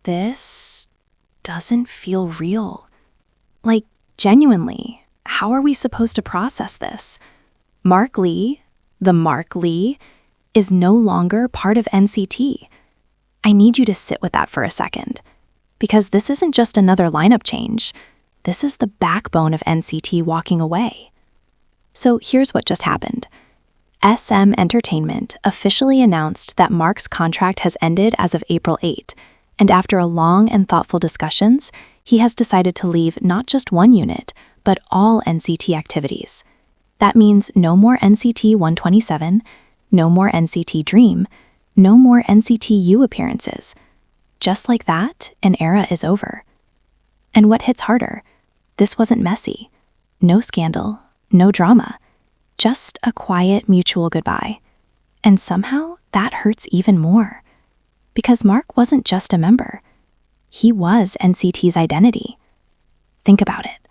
This doesn't feel real. Like, genuinely, how are we supposed to process this? Mark Lee, the Mark Lee, is no longer part of NCT. I need you to sit with that for a second, because this isn't just another lineup change. This is the backbone of NCT walking away. So here's what just happened. SM Entertainment officially announced that Mark's contract has ended as of April 8, and after a long and thoughtful discussions, he has decided to leave not just one unit, but all NCT activities. That means no more NCT 127, no more NCT DREAM, no more NCT U appearances. Just like that, an era is over. And what hits harder? This wasn't messy. No scandal, no drama. Just a quiet, mutual goodbye. And somehow, that hurts even more. Because Mark wasn't just a member. He was NCT's identity. Think about it.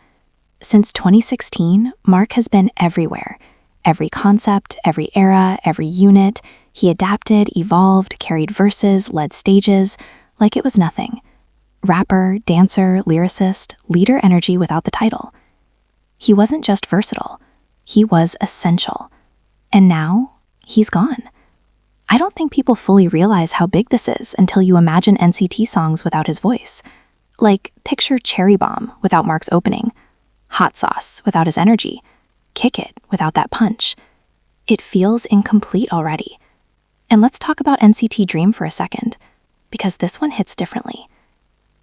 Since 2016, Mark has been everywhere. Every concept, every era, every unit. He adapted, evolved, carried verses, led stages, like it was nothing. Rapper, dancer, lyricist, leader energy without the title. He wasn't just versatile. He was essential. And now, he's gone. I don't think people fully realize how big this is until you imagine NCT songs without his voice. Like, picture Cherry Bomb without Mark's opening, Hot Sauce without his energy, Kick It without that punch. It feels incomplete already. And let's talk about NCT DREAM for a second, because this one hits differently.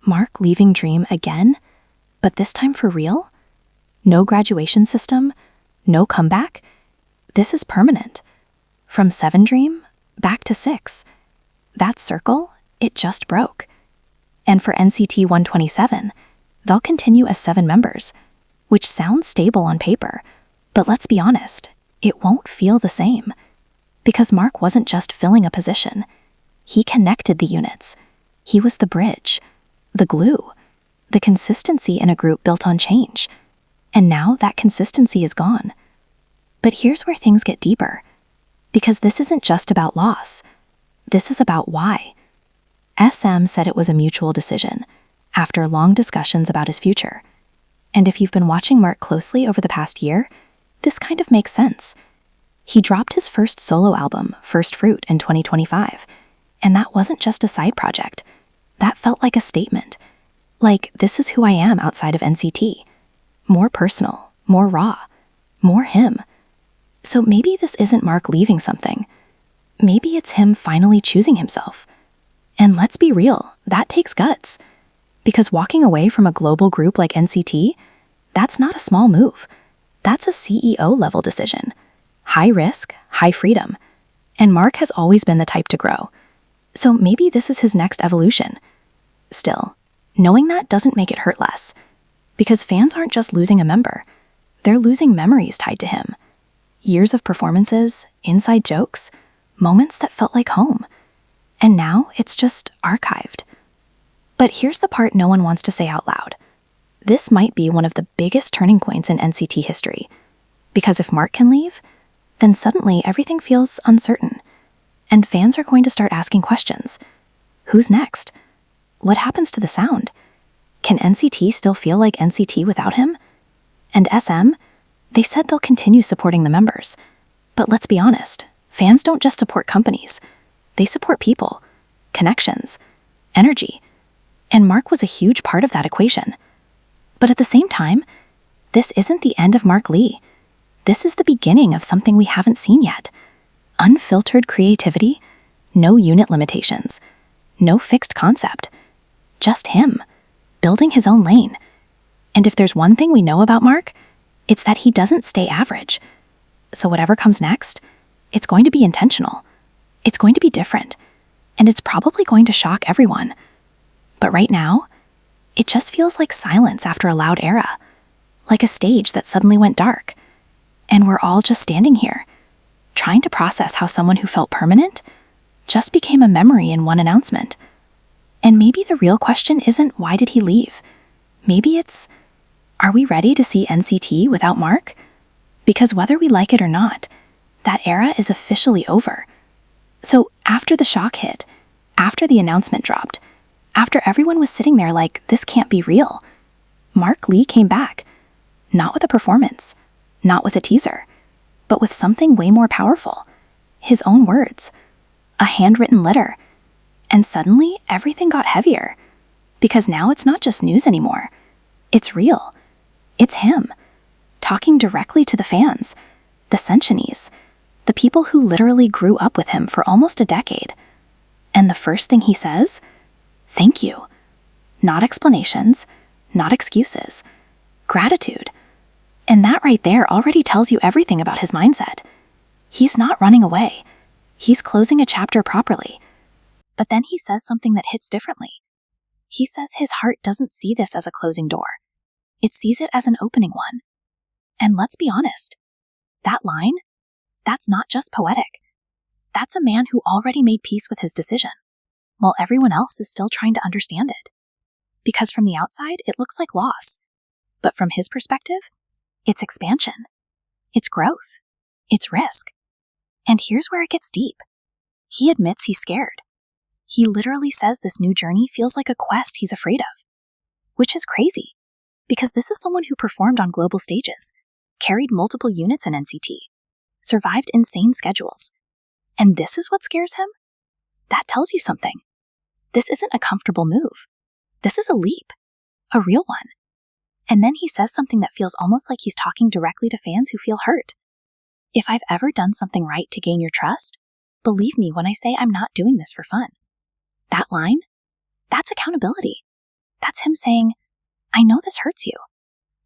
Mark leaving DREAM again, but this time for real? No graduation system? No comeback? This is permanent. From 7 DREAM, back to 6. That circle, it just broke. And for NCT 127, they'll continue as 7 members, which sounds stable on paper, but let's be honest, it won't feel the same. Because Mark wasn't just filling a position. He connected the units. He was the bridge, the glue, the consistency in a group built on change. And now that consistency is gone. But here's where things get deeper. Because this isn't just about loss. This is about why. SM said it was a mutual decision, after long discussions about his future. And if you've been watching Mark closely over the past year, this kind of makes sense. He dropped his first solo album, First Fruit, in 2025. And that wasn't just a side project. That felt like a statement. Like, this is who I am outside of NCT. More personal, more raw, more him. So maybe this isn't Mark leaving something. Maybe it's him finally choosing himself. And let's be real, that takes guts. Because walking away from a global group like NCT, that's not a small move. That's a CEO-level decision. High risk, high freedom. And Mark has always been the type to grow. So maybe this is his next evolution. Still, knowing that doesn't make it hurt less. Because fans aren't just losing a member. They're losing memories tied to him. Years of performances, inside jokes, moments that felt like home. And now it's just archived. But here's the part no one wants to say out loud. This might be one of the biggest turning points in NCT history. Because if Mark can leave, then suddenly everything feels uncertain. And fans are going to start asking questions. Who's next? What happens to the sound? Can NCT still feel like NCT without him? And SM? They said they'll continue supporting the members. But let's be honest, fans don't just support companies. They support people, connections, energy. And Mark was a huge part of that equation. But at the same time, this isn't the end of Mark Lee. This is the beginning of something we haven't seen yet. Unfiltered creativity, no unit limitations, no fixed concept. Just him, building his own lane. And if there's one thing we know about Mark, it's that he doesn't stay average. So whatever comes next, it's going to be intentional. It's going to be different. And it's probably going to shock everyone. But right now, it just feels like silence after a loud era. Like a stage that suddenly went dark. And we're all just standing here, trying to process how someone who felt permanent just became a memory in one announcement. And maybe the real question isn't why did he leave? Maybe it's, are we ready to see NCT without Mark? Because whether we like it or not, that era is officially over. So after the shock hit, after the announcement dropped, After everyone was sitting there like, this can't be real, Mark Lee came back. Not with a performance, not with a teaser, but with something way more powerful. His own words. A handwritten letter. And suddenly, everything got heavier. Because now it's not just news anymore. It's real. It's him. Talking directly to the fans. The Czennies. The people who literally grew up with him for almost a decade. And the first thing he says? Thank you. Not explanations. Not excuses. Gratitude. And that right there already tells you everything about his mindset. He's not running away. He's closing a chapter properly. But then he says something that hits differently. He says his heart doesn't see this as a closing door. It sees it as an opening one. And let's be honest, that line, that's not just poetic. That's a man who already made peace with his decision, while everyone else is still trying to understand it. Because from the outside, it looks like loss. But from his perspective, it's expansion. It's growth. It's risk. And here's where it gets deep. He admits he's scared. He literally says this new journey feels like a quest he's afraid of. Which is crazy, because this is someone who performed on global stages, carried multiple units in NCT, survived insane schedules. And this is what scares him? That tells you something. This isn't a comfortable move. This is a leap. A real one. And then he says something that feels almost like he's talking directly to fans who feel hurt. If I've ever done something right to gain your trust, believe me when I say I'm not doing this for fun. That line? That's accountability. That's him saying, I know this hurts you,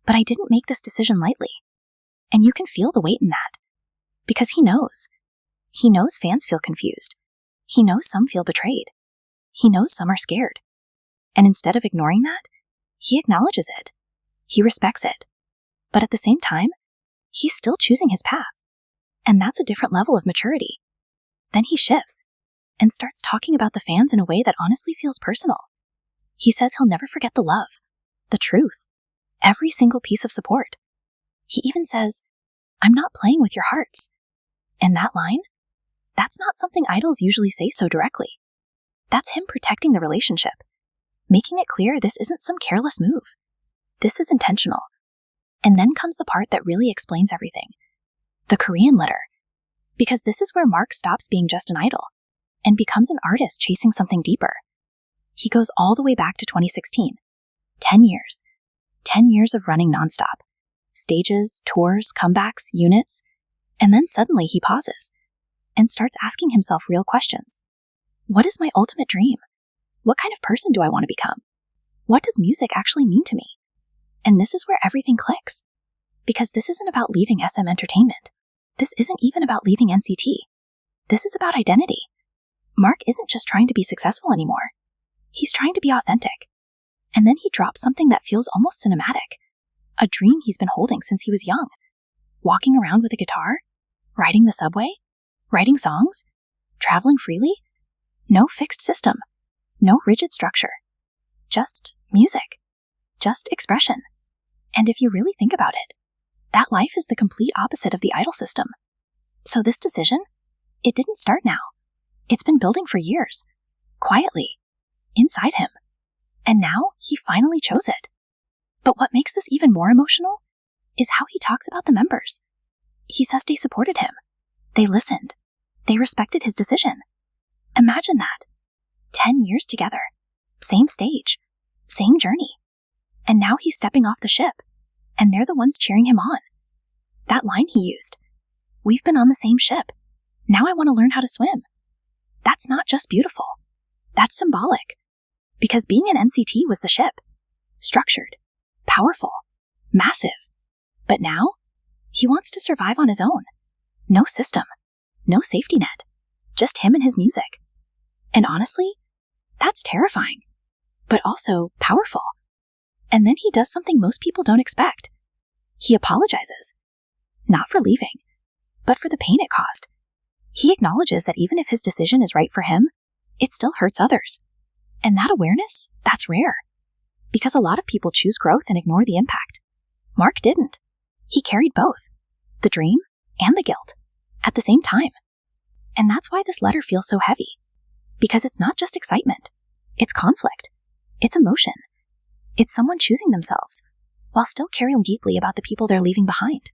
but I didn't make this decision lightly. And you can feel the weight in that. Because he knows. He knows fans feel confused. He knows some feel betrayed. He knows some are scared. And instead of ignoring that, he acknowledges it. He respects it. But at the same time, he's still choosing his path. And that's a different level of maturity. Then he shifts and starts talking about the fans in a way that honestly feels personal. He says he'll never forget the love, the truth, every single piece of support. He even says, I'm not playing with your hearts. And that line, that's not something idols usually say so directly. That's him protecting the relationship, making it clear this isn't some careless move. This is intentional. And then comes the part that really explains everything. The Korean letter. Because this is where Mark stops being just an idol and becomes an artist chasing something deeper. He goes all the way back to 2016. 10 years. 10 years of running nonstop. Stages, tours, comebacks, units. And then suddenly he pauses and starts asking himself real questions. What is my ultimate dream? What kind of person do I want to become? What does music actually mean to me? And this is where everything clicks. Because this isn't about leaving SM Entertainment. This isn't even about leaving NCT. This is about identity. Mark isn't just trying to be successful anymore. He's trying to be authentic. And then he drops something that feels almost cinematic. A dream he's been holding since he was young. Walking around with a guitar, riding the subway, writing songs, traveling freely. No fixed system. No rigid structure. Just music. Just expression. And if you really think about it, that life is the complete opposite of the idol system. So this decision, it didn't start now. It's been building for years. Quietly. Inside him. And now he finally chose it. But what makes this even more emotional is how he talks about the members. He says they supported him. They listened. They respected his decision. Imagine that. 10 years together. Same stage. Same journey. And now he's stepping off the ship. And they're the ones cheering him on. That line he used. We've been on the same ship. Now I want to learn how to swim. That's not just beautiful. That's symbolic. Because being an NCT was the ship. Structured. Powerful. Massive. But now, he wants to survive on his own. No system. No safety net. Just him and his music. And honestly, that's terrifying. But also powerful. And then he does something most people don't expect. He apologizes. Not for leaving, but for the pain it caused. He acknowledges that even if his decision is right for him, it still hurts others. And that awareness, that's rare. Because a lot of people choose growth and ignore the impact. Mark didn't. He carried both, the dream and the guilt, at the same time. And that's why this letter feels so heavy. Because it's not just excitement. It's conflict. It's emotion. It's someone choosing themselves, while still caring deeply about the people they're leaving behind.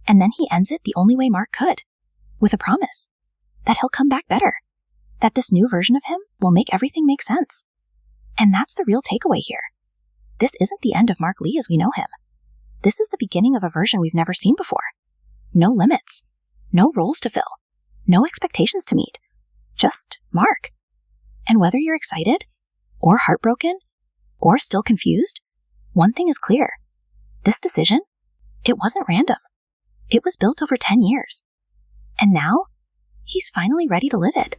And then he ends it the only way Mark could, with a promise that he'll come back better, that this new version of him will make everything make sense. And that's the real takeaway here. This isn't the end of Mark Lee as we know him. This is the beginning of a version we've never seen before. No limits, no roles to fill, no expectations to meet, just Mark. And whether you're excited, or heartbroken, or still confused, one thing is clear. This decision, it wasn't random. It was built over 10 years. And now, he's finally ready to live it.